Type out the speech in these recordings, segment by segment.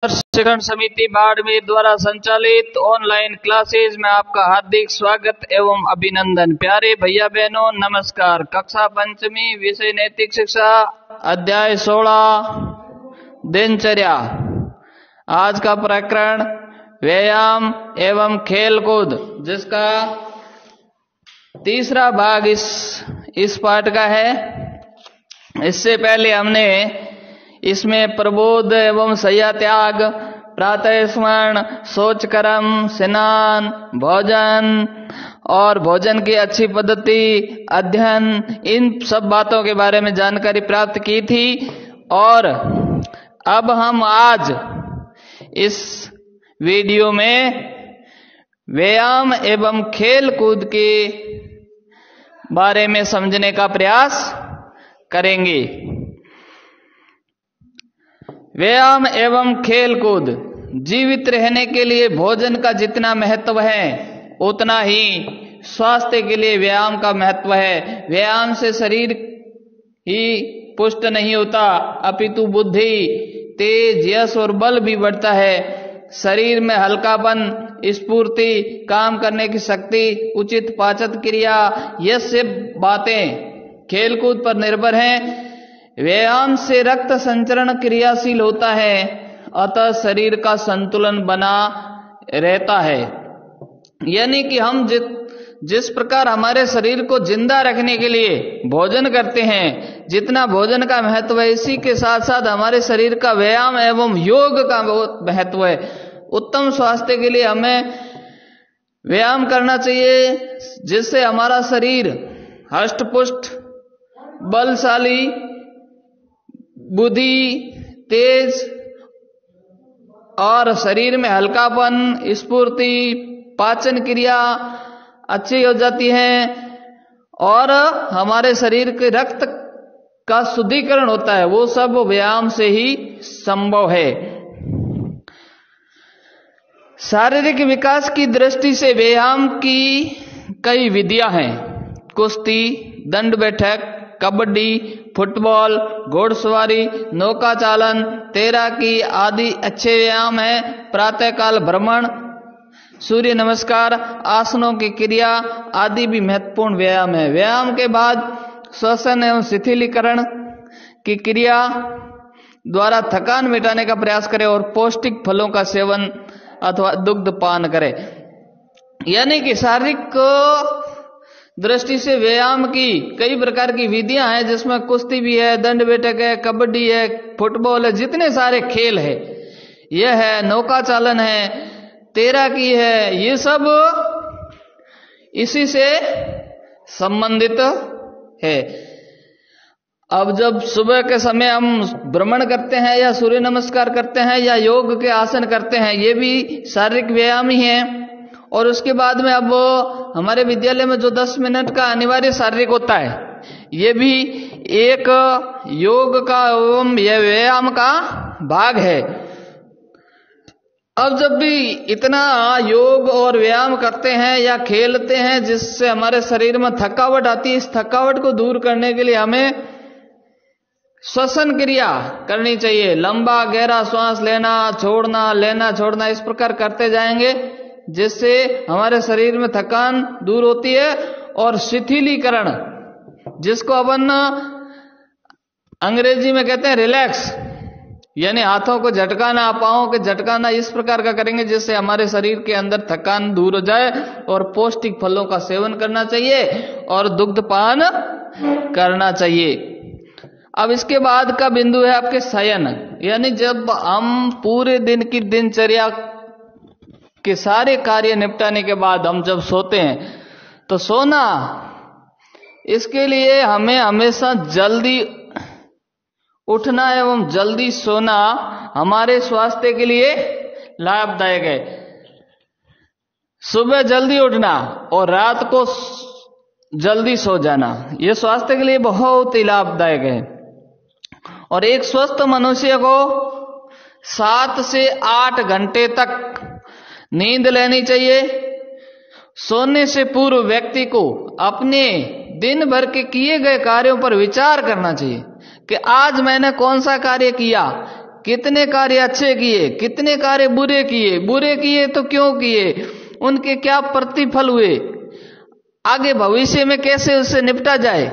शिक्षण समिति बाड़मेर द्वारा संचालित ऑनलाइन क्लासेज में आपका हार्दिक स्वागत एवं अभिनंदन। प्यारे भैया बहनों नमस्कार। कक्षा पंचमी, विषय नैतिक शिक्षा, अध्याय 16 दिनचर्या। आज का प्रकरण व्यायाम एवं खेलकूद, जिसका तीसरा भाग इस पाठ का है। इससे पहले हमने इसमें प्रबोध एवं शय्या त्याग, प्रातः स्मरण, शौच कर्म, स्नान, भोजन और भोजन की अच्छी पद्धति, अध्ययन, इन सब बातों के बारे में जानकारी प्राप्त की थी। और अब हम आज इस वीडियो में व्यायाम एवं खेल कूद के बारे में समझने का प्रयास करेंगे। व्यायाम एवं खेल कूद। जीवित रहने के लिए भोजन का जितना महत्व है उतना ही स्वास्थ्य के लिए व्यायाम का महत्व है। व्यायाम से शरीर ही पुष्ट नहीं होता, अपितु बुद्धि, तेज, यश और बल भी बढ़ता है। शरीर में हल्कापन, स्फूर्ति, काम करने की शक्ति, उचित पाचन क्रिया, ये सब बातें खेलकूद पर निर्भर हैं। व्यायाम से रक्त संचरण क्रियाशील होता है, अतः शरीर का संतुलन बना रहता है। यानी कि हम जिस प्रकार हमारे शरीर को जिंदा रखने के लिए भोजन करते हैं, जितना भोजन का महत्व है, इसी के साथ साथ हमारे शरीर का व्यायाम एवं योग का बहुत महत्व है। उत्तम स्वास्थ्य के लिए हमें व्यायाम करना चाहिए, जिससे हमारा शरीर हष्ट-पुष्ट, बलशाली, बुद्धि, तेज और शरीर में हल्कापन, स्फूर्ति, पाचन क्रिया अच्छी हो जाती है और हमारे शरीर के रक्त का शुद्धिकरण होता है। वो सब व्यायाम से ही संभव है। शारीरिक विकास की दृष्टि से व्यायाम की कई विधियां हैं। कुश्ती, दंड बैठक, कबड्डी, फुटबॉल, घोड़सवारी, नौका चालन, तैराकी आदि अच्छे व्यायाम है। प्रातःकाल भ्रमण, सूर्य नमस्कार, आसनों की क्रिया आदि भी महत्वपूर्ण व्यायाम है। व्यायाम के बाद श्वसन एवं शिथिलीकरण की क्रिया द्वारा थकान मिटाने का प्रयास करें और पौष्टिक फलों का सेवन अथवा दुग्ध पान करें। यानी कि शारीरिक दृष्टि से व्यायाम की कई प्रकार की विधियां हैं, जिसमें कुश्ती भी है, दंड बैठक है, कबड्डी है, फुटबॉल है, जितने सारे खेल है, यह है, नौका चालन है, तैराकी है, ये सब इसी से संबंधित है। अब जब सुबह के समय हम भ्रमण करते हैं या सूर्य नमस्कार करते हैं या योग के आसन करते हैं, ये भी शारीरिक व्यायाम ही है। और उसके बाद में अब हमारे विद्यालय में जो 10 मिनट का अनिवार्य शारीरिक होता है, ये भी एक योग का एवं यह व्यायाम का भाग है। अब जब भी इतना योग और व्यायाम करते हैं या खेलते हैं जिससे हमारे शरीर में थकावट आती है, इस थकावट को दूर करने के लिए हमें श्वसन क्रिया करनी चाहिए। लंबा गहरा श्वास लेना छोड़ना, इस प्रकार करते जाएंगे, जिससे हमारे शरीर में थकान दूर होती है। और शिथिलीकरण, जिसको अपन अंग्रेजी में कहते हैं रिलैक्स, यानी हाथों को झटकाना, पांवों को झटकाना, इस प्रकार का करेंगे जिससे हमारे शरीर के अंदर थकान दूर हो जाए। और पौष्टिक फलों का सेवन करना चाहिए और दुग्ध पान करना चाहिए। अब इसके बाद का बिंदु है आपके शयन। यानी जब हम पूरे दिन की दिनचर्या के सारे कार्य निपटाने के बाद हम जब सोते हैं, तो सोना, इसके लिए हमें हमेशा जल्दी उठना एवं जल्दी सोना हमारे स्वास्थ्य के लिए लाभदायक है। सुबह जल्दी उठना और रात को जल्दी सो जाना, यह स्वास्थ्य के लिए बहुत ही लाभदायक है। और एक स्वस्थ मनुष्य को 7 से 8 घंटे तक नींद लेनी चाहिए। सोने से पूर्व व्यक्ति को अपने दिन भर के किए गए कार्यों पर विचार करना चाहिए कि आज मैंने कौन सा कार्य किया, कितने कार्य अच्छे किए, कितने कार्य बुरे किए, बुरे किए तो क्यों किए, उनके क्या प्रतिफल हुए, आगे भविष्य में कैसे उससे निपटा जाए।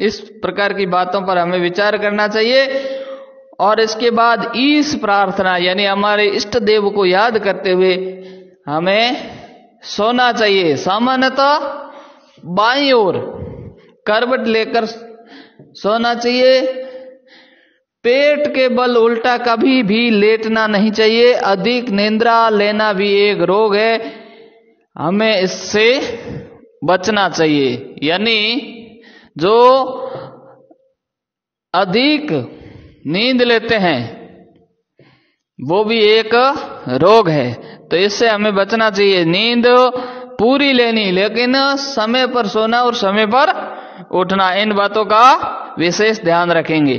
इस प्रकार की बातों पर हमें विचार करना चाहिए। और इसके बाद ईश प्रार्थना यानी हमारे इष्ट देव को याद करते हुए हमें सोना चाहिए। सामान्यतः बाईं ओर करवट लेकर सोना चाहिए। पेट के बल उल्टा कभी भी लेटना नहीं चाहिए। अधिक निद्रा लेना भी एक रोग है, हमें इससे बचना चाहिए। यानी जो अधिक नींद लेते हैं वो भी एक रोग है, तो इससे हमें बचना चाहिए। नींद पूरी लेनी, लेकिन समय पर सोना और समय पर उठना, इन बातों का विशेष ध्यान रखेंगे।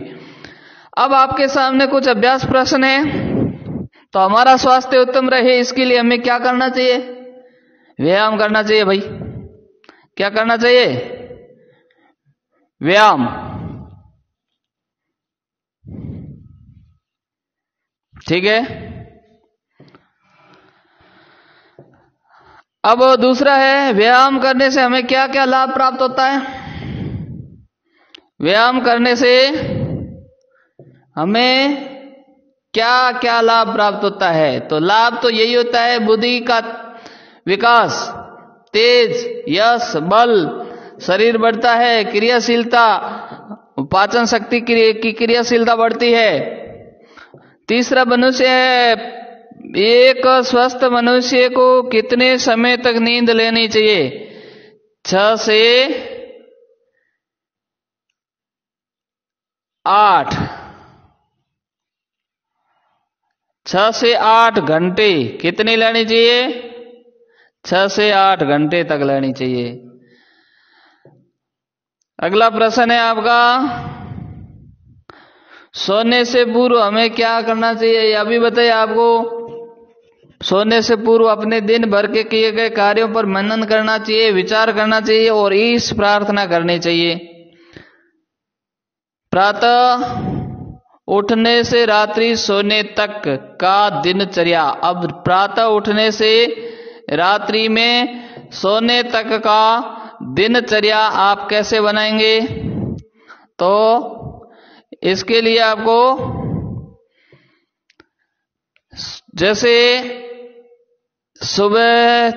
अब आपके सामने कुछ अभ्यास प्रश्न है। तो हमारा स्वास्थ्य उत्तम रहे इसके लिए हमें क्या करना चाहिए? व्यायाम करना चाहिए भाई। क्या करना चाहिए? व्यायाम। ठीक है। अब दूसरा है, व्यायाम करने से हमें क्या क्या लाभ प्राप्त होता है? व्यायाम करने से हमें क्या क्या लाभ प्राप्त होता है? तो लाभ तो यही होता है, बुद्धि का विकास, तेज, यश, बल, शरीर बढ़ता है, क्रियाशीलता, पाचन शक्ति की क्रियाशीलता बढ़ती है। तीसरा मनुष्य है, एक स्वस्थ मनुष्य को कितने समय तक नींद लेनी चाहिए? 6 से 8, 6 से 8 घंटे कितनी लेनी चाहिए? 6 से 8 घंटे तक लेनी चाहिए। अगला प्रश्न है आपका, सोने से पूर्व हमें क्या करना चाहिए? यह भी बताइए आपको। सोने से पूर्व अपने दिन भर के किए गए कार्यों पर मनन करना चाहिए, विचार करना चाहिए और ईश प्रार्थना करनी चाहिए। प्रातः उठने से रात्रि सोने तक का दिनचर्या। अब प्रातः उठने से रात्रि में सोने तक का दिनचर्या आप कैसे बनाएंगे? तो इसके लिए आपको जैसे सुबह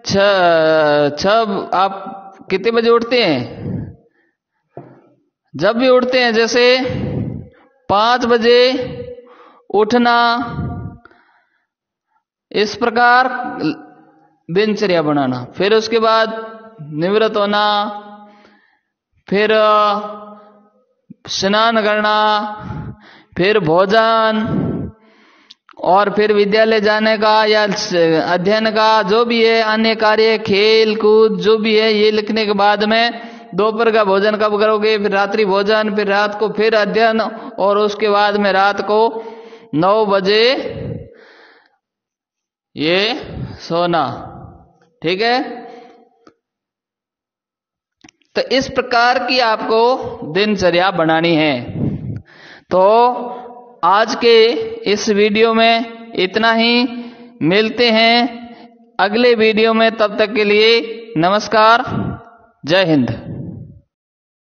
6 आप कितने बजे उठते हैं? जब भी उठते हैं जैसे 5 बजे उठना, इस प्रकार दिनचर्या बनाना। फिर उसके बाद निवृत्त होना, फिर स्नान करना, फिर भोजन, और फिर विद्यालय जाने का या अध्ययन का जो भी है, अन्य कार्य, खेल कूद जो भी है, ये लिखने के बाद में दोपहर का भोजन कब करोगे? फिर रात्रि भोजन, फिर रात को फिर अध्ययन, और उसके बाद में रात को 9 बजे ये सोना। ठीक है। तो इस प्रकार की आपको दिनचर्या बनानी है। तो आज के इस वीडियो में इतना ही। मिलते हैं अगले वीडियो में, तब तक के लिए नमस्कार, जय हिंद।